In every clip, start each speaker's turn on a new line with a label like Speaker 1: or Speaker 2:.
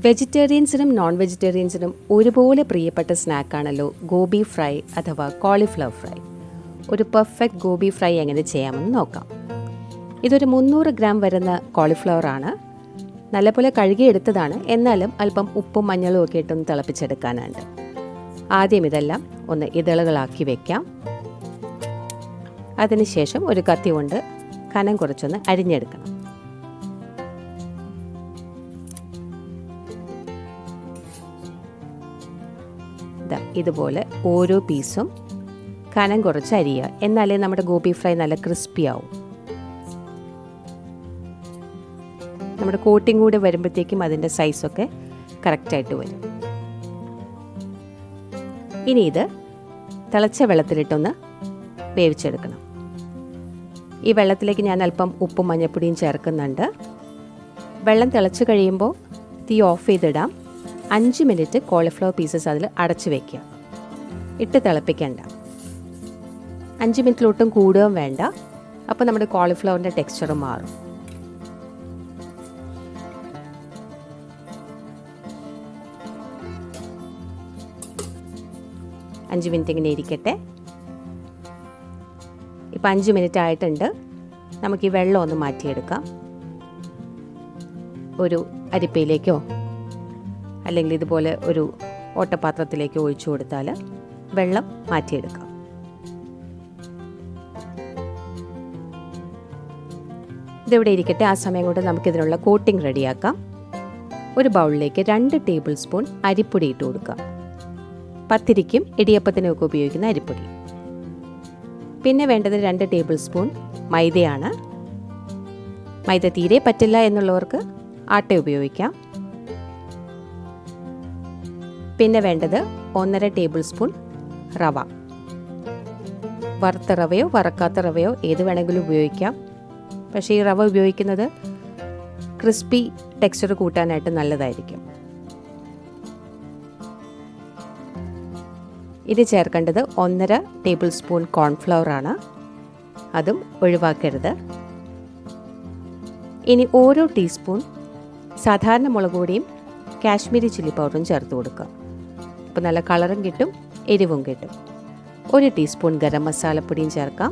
Speaker 1: വെജിറ്റേറിയൻസിനും non വെജിറ്റേറിയൻസിനും ഒരുപോലെ പ്രിയപ്പെട്ട സ്നാക്കാണല്ലോ gobi fry അഥവാ കോളിഫ്ലവർ ഫ്രൈ. ഒരു പെർഫെക്റ്റ് ഗോബി ഫ്രൈ എങ്ങനെ ചെയ്യാമെന്ന് നോക്കാം. ഇതൊരു 300 ഗ്രാം വരുന്ന കോളിഫ്ലവർ ആണ്. നല്ലപോലെ കഴുകിയെടുത്തതാണ്, എന്നാലും അല്പം ഉപ്പും മഞ്ഞളും ഒക്കെ ഇട്ടൊന്ന് തിളപ്പിച്ചെടുക്കാനുണ്ട്. ആദ്യം ഇതെല്ലാം ഒന്ന് ഇതളുകളാക്കി വെക്കാം. അതിനുശേഷം ഒരു കത്തി കൊണ്ട് കനം കുറച്ചൊന്ന് അരിഞ്ഞെടുക്കണം. ഇതുപോലെ ഓരോ പീസും കനം കുറച്ച് അരിയുക, എന്നാലേ നമ്മുടെ ഗോബി ഫ്രൈ നല്ല ക്രിസ്പി ആവും. നമ്മുടെ കോട്ടിങ് കൂടെ വരുമ്പോഴത്തേക്കും അതിൻ്റെ സൈസൊക്കെ കറക്റ്റായിട്ട് വരും. ഇനി ഇത് തിളച്ച വെള്ളത്തിലിട്ടൊന്ന് വേവിച്ചെടുക്കണം. ഈ വെള്ളത്തിലേക്ക് ഞാൻ അല്പം ഉപ്പും മഞ്ഞൾപ്പൊടിയും ചേർക്കുന്നുണ്ട്. വെള്ളം തിളച്ച് കഴിയുമ്പോൾ തീ ഓഫ് ചെയ്തിടാം. 5 മിനിറ്റ് കോളിഫ്ലവർ പീസസ് അതിൽ അടച്ചു വയ്ക്കുക. ഇട്ട് തിളപ്പിക്കണ്ട. 5 മിനിറ്റിലൊട്ടും കൂടുകയും വേണ്ട. അപ്പോൾ നമ്മുടെ കോളിഫ്ലവറിൻ്റെ ടെക്സ്ചർ മാറും. അഞ്ച് മിനിറ്റ് ഇങ്ങനെ ഇരിക്കട്ടെ. ഇപ്പം 5 മിനിറ്റ് ആയിട്ടുണ്ട്. നമുക്ക് ഈ വെള്ളം ഒന്ന് മാറ്റിയെടുക്കാം. ഒരു അരിപ്പയിലേക്കോ അല്ലെങ്കിൽ ഇതുപോലെ ഒരു ഓട്ടപാത്രത്തിലേക്ക് ഒഴിച്ചു കൊടുത്താൽ വെള്ളം മാറ്റിയെടുക്കാം. ഇതിവിടെ ഇരിക്കട്ടെ. ആ സമയം കൊണ്ട് നമുക്കിതിനുള്ള കോട്ടിംഗ് റെഡിയാക്കാം. ഒരു ബൗളിലേക്ക് 2 ടേബിൾ സ്പൂൺ അരിപ്പൊടി ഇട്ട് കൊടുക്കാം. പത്തിരിക്കും ഇടിയപ്പത്തിനും ഒക്കെ ഉപയോഗിക്കുന്ന അരിപ്പൊടി. പിന്നെ വേണ്ടത് 2 ടേബിൾ സ്പൂൺ മൈദയാണ്. മൈദ തീരെ പറ്റില്ല എന്നുള്ളവർക്ക് ആട്ട ഉപയോഗിക്കാം. പിന്നെ വേണ്ടത് 1.5 ടേബിൾ സ്പൂൺ റവ. വറുത്ത റവയോ വറക്കാത്ത റവയോ ഏത് വേണമെങ്കിലും ഉപയോഗിക്കാം. പക്ഷേ ഈ റവ ഉപയോഗിക്കുന്നത് ക്രിസ്പി ടെക്സ്ചർ കൂട്ടാനായിട്ട് നല്ലതായിരിക്കും. ഇനി ചേർക്കേണ്ടത് 1.5 ടേബിൾ സ്പൂൺ കോൺഫ്ലവർ ആണ്. അതും ഒഴിവാക്കരുത്. ഇനി ഓരോ ടീസ്പൂൺ സാധാരണ മുളക് പൊടിയും കാശ്മീരി ചില്ലി പൗഡറും ചേർത്ത് കൊടുക്കുക. അപ്പോൾ നല്ല കളറും കിട്ടും, എരിവും കിട്ടും. 1 ടീസ്പൂൺ ഗരം മസാലപ്പൊടിയും ചേർക്കാം.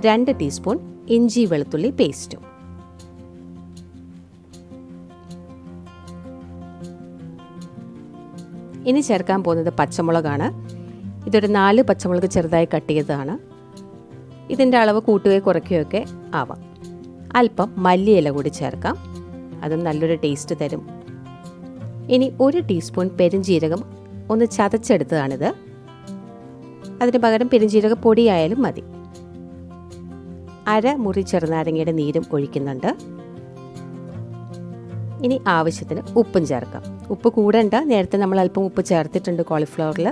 Speaker 1: 2 ടീസ്പൂൺ ഇഞ്ചി വെളുത്തുള്ളി പേസ്റ്റും. ഇനി ചേർക്കാൻ പോകുന്നത് പച്ചമുളകാണ്. ഇതൊരു 4 പച്ചമുളക് ചെറുതായി കട്ട് ചെയ്തതാണ്. ഇതിൻ്റെ അളവ് കൂട്ടുകയോ കുറയ്ക്കുകയോ ഒക്കെ ആവാം. അല്പം മല്ലിയില കൂടി ചേർക്കാം. അതും നല്ലൊരു ടേസ്റ്റ് തരും. ഇനി 1 ടീസ്പൂൺ പെരുംജീരകം ഒന്ന് ചതച്ചെടുത്തതാണിത്. അതിന് പകരം പെരുംജീരക പൊടിയായാലും മതി. 1/2 മുറി ചെറുനാരങ്ങയുടെ നീരും ഒഴിക്കുന്നുണ്ട്. ഇനി ആവശ്യത്തിന് ഉപ്പും ചേർക്കാം. ഉപ്പ് കൂടണ്ട, നേരത്തെ നമ്മൾ അല്പം ഉപ്പ് ചേർത്തിട്ടുണ്ട് കോളിഫ്ലവറിൽ.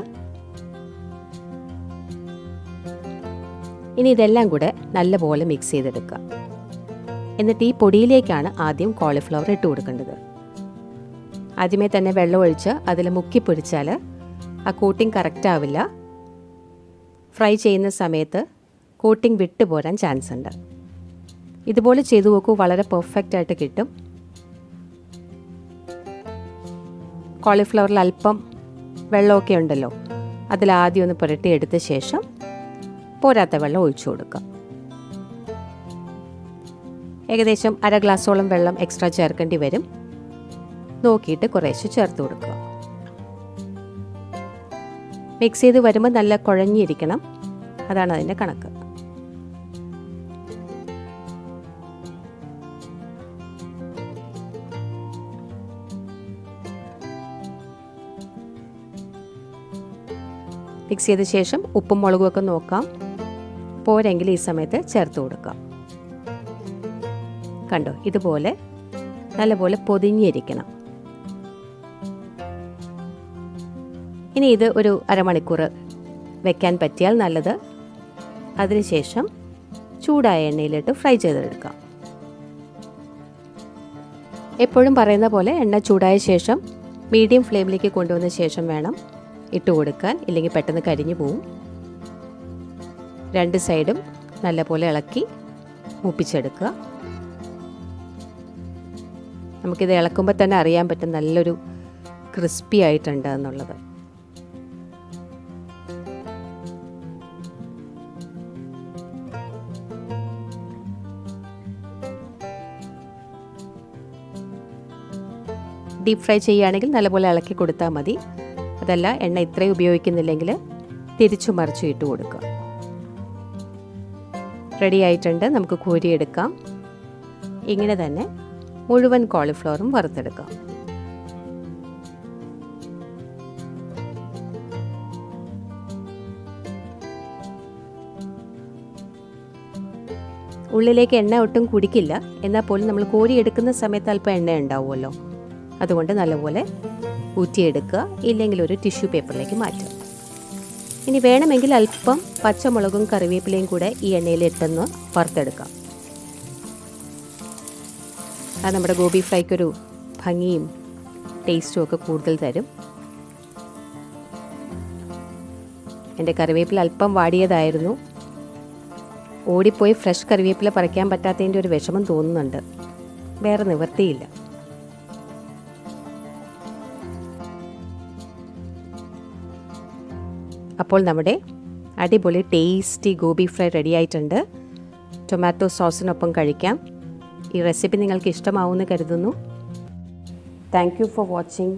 Speaker 1: ഇനി ഇതെല്ലാം കൂടെ നല്ലപോലെ മിക്സ് ചെയ്തെടുക്കുക. എന്നിട്ട് ഈ പൊടിയിലേക്കാണ് ആദ്യം കോളിഫ്ലവർ ഇട്ട് കൊടുക്കേണ്ടത്. ആദ്യമേ തന്നെ വെള്ളം ഒഴിച്ച് അതിൽ മുക്കി പൊരിച്ചാൽ ആ കോട്ടിങ് കറക്റ്റ് ആവില്ല. ഫ്രൈ ചെയ്യുന്ന സമയത്ത് കോട്ടിങ് വിട്ടുപോരാൻ ചാൻസ് ഉണ്ട്. ഇതുപോലെ ചെയ്തു നോക്കൂ, വളരെ പെർഫെക്റ്റ് ആയിട്ട് കിട്ടും. കോളിഫ്ലവറിൽ അല്പം വെള്ളമൊക്കെ ഉണ്ടല്ലോ, അതിലാദ്യം ഒന്ന് പുരട്ടിയെടുത്ത ശേഷം പോരാത്ത വെള്ളം ഒഴിച്ചു കൊടുക്കുക. ഏകദേശം 1/2 ഗ്ലാസോളം വെള്ളം എക്സ്ട്രാ ചേർക്കേണ്ടി വരും. നോക്കിയിട്ട് കുറേശ്ശെ ചേർത്ത് കൊടുക്കുക. മിക്സ് ചെയ്ത് വരുമ്പോൾ നല്ല കുഴഞ്ഞിരിക്കണം. അതാണ് അതിൻ്റെ കണക്ക്. മിക്സ് ചെയ്ത ശേഷം ഉപ്പും മുളകും ഒക്കെ നോക്കാം. പോരെങ്കിൽ ഈ സമയത്ത് ചേർത്ത് കൊടുക്കാം. കണ്ടോ, ഇതുപോലെ നല്ലപോലെ പൊതിഞ്ഞിരിക്കണം. ഇനി ഇത് ഒരു അരമണിക്കൂർ വെക്കാൻ പറ്റിയാൽ നല്ലത്. അതിനുശേഷം ചൂടായ എണ്ണയിലിട്ട് ഫ്രൈ ചെയ്തെടുക്കാം. എപ്പോഴും പറയുന്ന പോലെ എണ്ണ ചൂടായ ശേഷം മീഡിയം ഫ്ലെയിമിലേക്ക് കൊണ്ടുവന്ന ശേഷം വേണം ഇട്ട് കൊടുക്കാൻ, ഇല്ലെങ്കിൽ പെട്ടെന്ന് കരിഞ്ഞു പോവും. 2 സൈഡും നല്ലപോലെ ഇളക്കി മൂപ്പിച്ചെടുക്കുക. നമുക്കിത് ഇളക്കുമ്പോൾ തന്നെ അറിയാൻ പറ്റും നല്ലൊരു ക്രിസ്പി ആയിട്ടുണ്ട് എന്നുള്ളത്. ഡീപ്പ് ഫ്രൈ ചെയ്യുകയാണെങ്കിൽ നല്ലപോലെ ഇളക്കി കൊടുത്താൽ മതി. അതല്ല എണ്ണ ഇത്രയും ഉപയോഗിക്കുന്നില്ലെങ്കിൽ തിരിച്ചു മറിച്ച് ഇട്ട് കൊടുക്കുക. റെഡി ആയിട്ടുണ്ട്. നമുക്ക് കോരിയെടുക്കാം. ഇങ്ങനെ തന്നെ മുഴുവൻ കോളിഫ്ലവറും വറുത്തെടുക്കാം. ഉള്ളിലേക്ക് എണ്ണ ഒട്ടും കുടിക്കില്ല. എന്നാൽ പോലും നമ്മൾ കോരിയെടുക്കുന്ന സമയത്ത് അല്പം എണ്ണ ഉണ്ടാവുമല്ലോ, അതുകൊണ്ട് നല്ലപോലെ ഊറ്റിയെടുക്കുക. ഇല്ലെങ്കിൽ ഒരു ടിഷ്യൂ പേപ്പറിലേക്ക് മാറ്റുക. ഇനി വേണമെങ്കിൽ അല്പം പച്ചമുളകും കറിവേപ്പിലയും കൂടെ ഈ എണ്ണയിൽ ഇട്ടെന്ന് വറുത്തെടുക്കാം. അത് നമ്മുടെ ഗോബി ഫ്രൈക്കൊരു ഭംഗിയും ടേസ്റ്റും ഒക്കെ കൂടുതൽ തരും. എൻ്റെ കറിവേപ്പില അല്പം വാടിയതായിരുന്നു. ഓടിപ്പോയി ഫ്രഷ് കറിവേപ്പില പറിക്കാൻ പറ്റാത്തതിൻ്റെ ഒരു വിഷമം തോന്നുന്നുണ്ട്. വേറെ നിവൃത്തിയില്ല. അപ്പോൾ നമ്മുടെ അടിപൊളി ടേസ്റ്റി ഗോബി ഫ്രൈ റെഡി ആയിട്ടുണ്ട്. ടൊമാറ്റോ സോസിനൊപ്പം കഴിക്കാം. ഈ റെസിപ്പി നിങ്ങൾക്ക് ഇഷ്ടമാവുമെന്ന് കരുതുന്നു. Thank you for watching.